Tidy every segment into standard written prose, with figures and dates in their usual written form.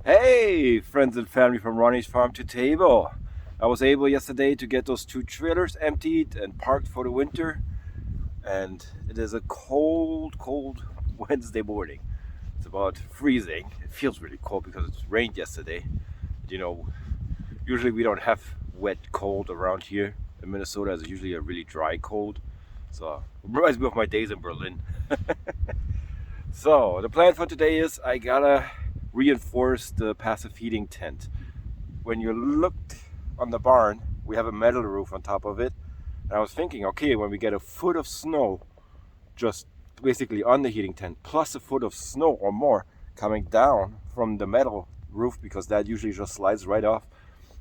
Hey, friends and family from Ronny's Farm to Table. I was able yesterday to get those two trailers emptied and parked for the winter. And it is a cold Wednesday morning. It's about freezing. It feels really cold because it rained yesterday. You know, usually we don't have wet cold around here. In Minnesota, it's usually a really dry cold. So it reminds me of my days in Berlin. So the plan for today is I gotta reinforce the passive heating tent. When you looked on the barn, we have a metal roof on top of it. And I was thinking, okay, when we get a foot of snow, just basically on the heating tent, plus a foot of snow or more coming down from the metal roof, because that usually just slides right off,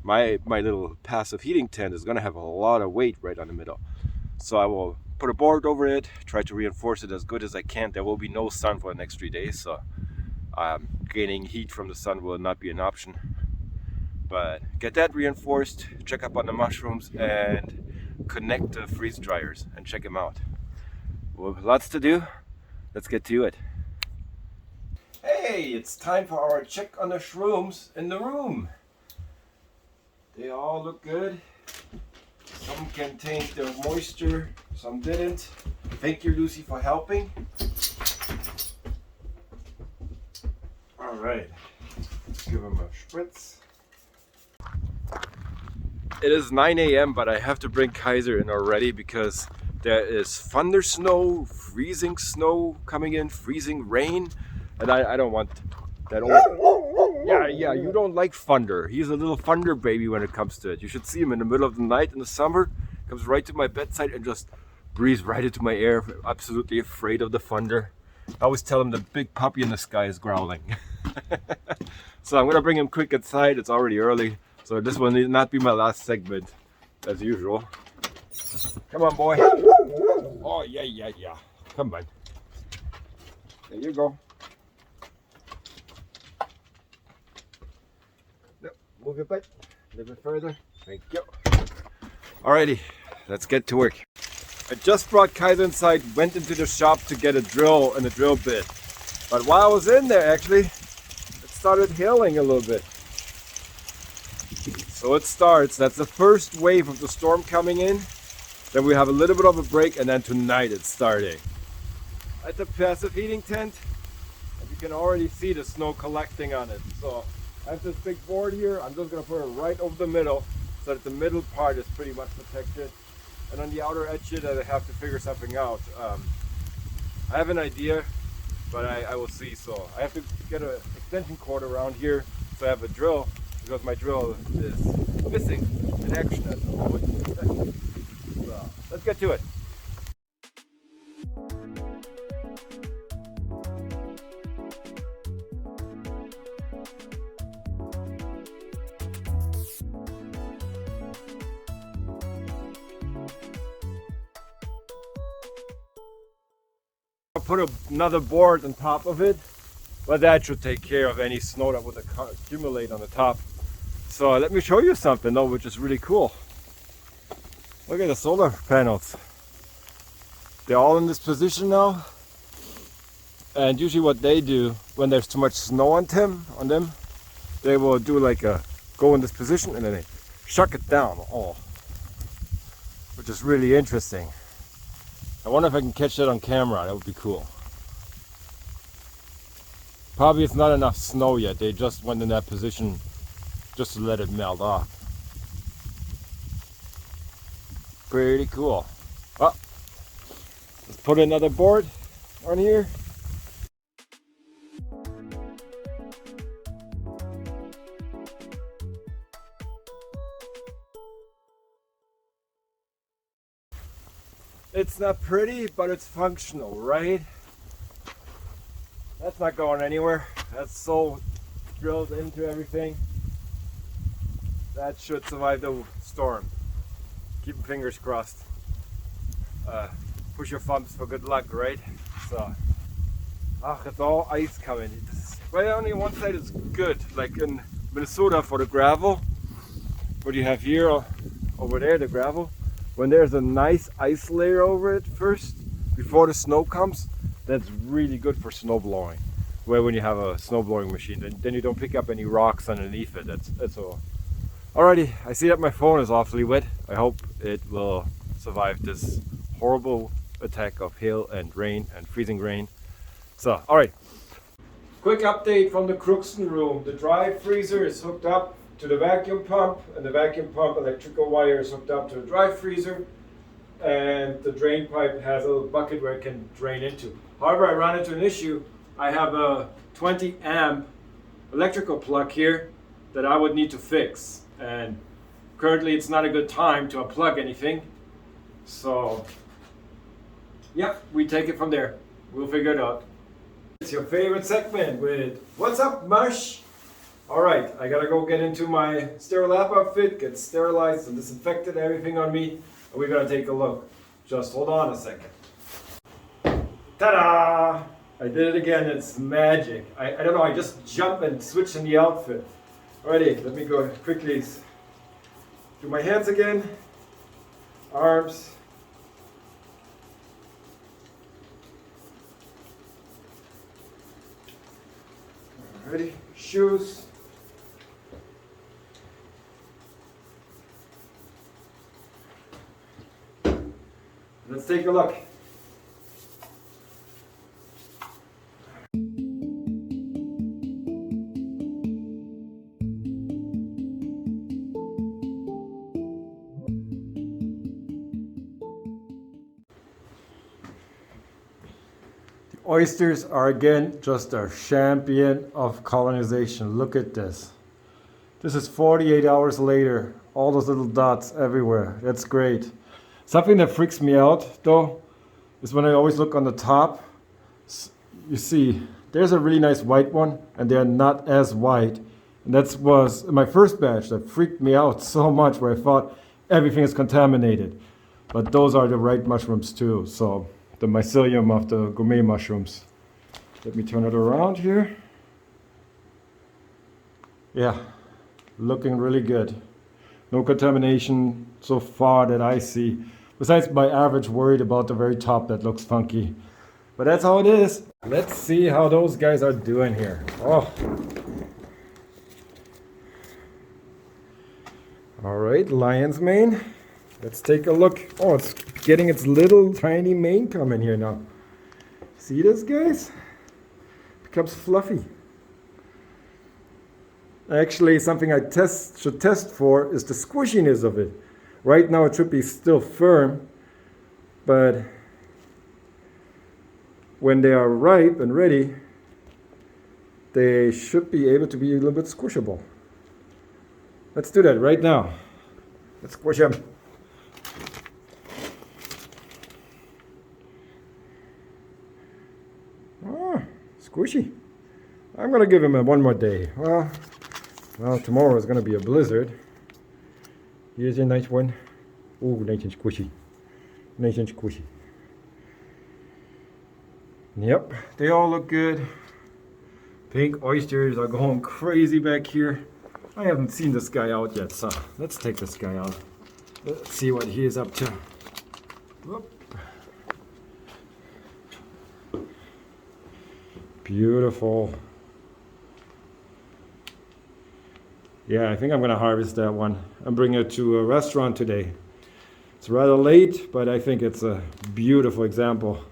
my little passive heating tent is gonna have a lot of weight right on the middle. So I will put a board over it, try to reinforce it as good as I can. There will be no sun for the next 3 days, so gaining heat from the sun will not be an option. But get that reinforced, check up on the mushrooms, and connect the freeze dryers and check them out. Well, lots to do. Let's get to it. Hey, it's time for our check on the shrooms in the room. They all look good. Some contained their moisture, some didn't. Thank you, Lucy, for helping. All right, let's give them a spritz. It is 9 a.m., but I have to bring Kaiser in already because there is thunder snow, freezing snow coming in, freezing rain, and I don't want that old... Yeah, you don't like thunder. He's a little thunder baby when it comes to it. You should see him in the middle of the night in the summer, comes right to my bedside and just breathes right into my ear, absolutely afraid of the thunder. I always tell him the big puppy in the sky is growling. So I'm gonna bring him quick inside. It's already early, so this will not be my last segment as usual. Come on, boy. Oh, yeah. Come on. There you go. Move your butt a little bit further. Thank you. Alrighty, let's get to work. I just brought Kaiser inside, went into the shop to get a drill and a drill bit. But while I was in there, actually, it started hailing a little bit. So it starts. That's the first wave of the storm coming in. Then we have a little bit of a break, and then tonight it's starting. At the passive heating tent, and you can already see the snow collecting on it. So I have this big board here. I'm just going to put it right over the middle so that the middle part is pretty much protected. And on the outer edge here, I have to figure something out. I have an idea, but I will see. So I have to get an extension cord around here so I have a drill, because my drill is missing in action at the moment. So let's get to it. I'll put another board on top of it, but that should take care of any snow that would accumulate on the top. So let me show you something though, which is really cool. Look at the solar panels. They're all in this position now. And usually what they do when there's too much snow on them, they will do like go in this position and then they shuck it down all, which is really interesting. I wonder if I can catch that on camera. That would be cool. Probably it's not enough snow yet. They just went in that position just to let it melt off. Pretty cool. Well, let's put another board on here. It's not pretty, but it's functional, right? That's not going anywhere. That's so drilled into everything. That should survive the storm. Keep your fingers crossed. Push your thumbs for good luck, right? So, it's all ice coming. Well, only one side is good, like in Minnesota for the gravel. What you have here, over there, the gravel. When there's a nice ice layer over it first, before the snow comes, that's really good for snow blowing. Where when you have a snowblowing machine, then you don't pick up any rocks underneath it. That's all. Alrighty, I see that my phone is awfully wet. I hope it will survive this horrible attack of hail and rain and freezing rain. So, alright. Quick update from the Crookston room. The dry freezer is hooked up to the vacuum pump, and the vacuum pump electrical wire is hooked up to the dry freezer, and the drain pipe has a little bucket where it can drain into. However, I ran into an issue. I have a 20 amp electrical plug here that I would need to fix, and currently it's not a good time to unplug anything. So yeah, we take it from there. We'll figure it out. It's your favorite segment with What's Up Mush? Alright, I gotta go get into my sterile lab outfit, get sterilized and disinfected, everything on me, and we're gonna take a look. Just hold on a second. Ta-da! I did it again, it's magic. I don't know, I just jump and switch in the outfit. Alrighty, let me go quickly do my hands again, arms. Alrighty, shoes. Let's take a look. Oysters are again just a champion of colonization. Look at this. This is 48 hours later. All those little dots everywhere. That's great. Something that freaks me out though is when I always look on the top. You see, there's a really nice white one and they're not as white. And that was my first batch that freaked me out so much where I thought everything is contaminated. But those are the right mushrooms too. So the mycelium of the gourmet mushrooms. Let me turn it around here. Yeah, looking really good. No contamination so far that I see. Besides my average worried about the very top that looks funky. But that's how it is. Let's see how those guys are doing here. Oh. All right, lion's mane. Let's take a look. Oh, it's getting its little tiny mane coming here now. See this, guys? Becomes fluffy. Actually, something I should test for is the squishiness of it. Right now it should be still firm, but when they are ripe and ready, they should be able to be a little bit squishable. Let's do that right now. Let's squish them. Squishy. I'm gonna give him one more day. Well, tomorrow is gonna be a blizzard. Here's a nice one. Oh, nice and squishy. Nice and squishy. Yep, they all look good. Pink oysters are going crazy back here. I haven't seen this guy out yet, so let's take this guy out. Let's see what he is up to. Whoop. Beautiful. Yeah, I think I'm gonna harvest that one. I'm bringing it to a restaurant today. It's rather late, but I think it's a beautiful example.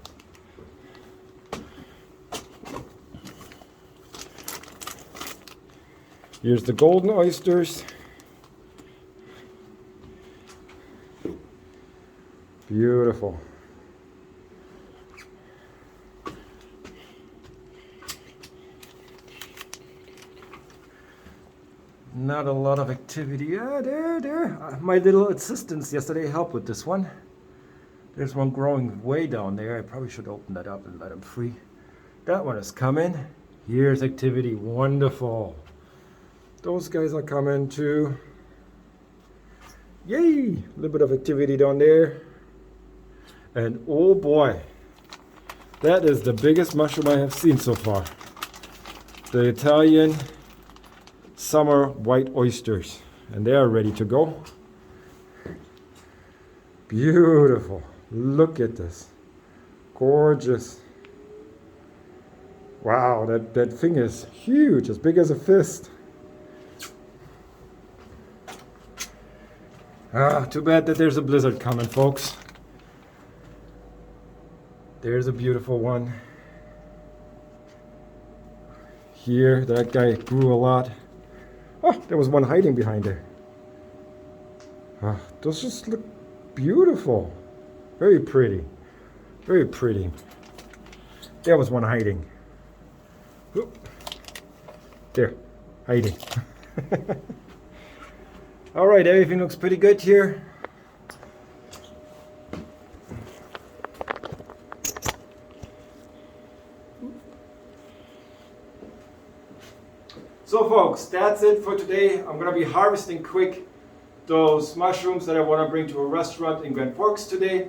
Here's the golden oysters. Beautiful. Not a lot of activity. Yeah, there. My little assistants yesterday helped with this one. There's one growing way down there. I probably should open that up and let him free. That one is coming. Here's activity. Wonderful. Those guys are coming too. Yay! A little bit of activity down there. And oh boy, that is the biggest mushroom I have seen so far. The Italian summer white oysters, and they are ready to go. Beautiful. Look at this. Gorgeous. Wow, that thing is huge, as big as a fist. Ah, too bad that there's a blizzard coming, folks. There's a beautiful one. Here, that guy grew a lot. Oh, there was one hiding behind there. Ah, those just look beautiful. Very pretty. Very pretty. There was one hiding. Oop. There, hiding. All right, everything looks pretty good here. So folks, that's it for today. I'm gonna be harvesting quick those mushrooms that I wanna bring to a restaurant in Grand Forks today.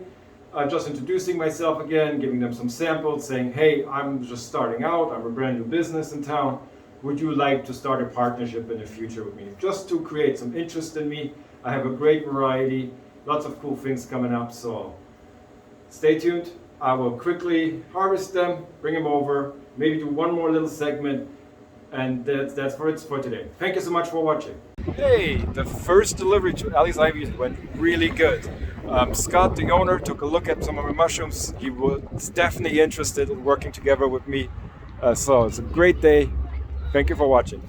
Just introducing myself again, giving them some samples, saying, hey, I'm just starting out, I'm a brand new business in town. Would you like to start a partnership in the future with me? Just to create some interest in me. I have a great variety, lots of cool things coming up, so stay tuned. I will quickly harvest them, bring them over, maybe do one more little segment, and that's for it for today. Thank you so much for watching. Hey, the first delivery to Ali's Ivy went really good. Scott, the owner, took a look at some of my mushrooms. He was definitely interested in working together with me. So it's a great day. Thank you for watching.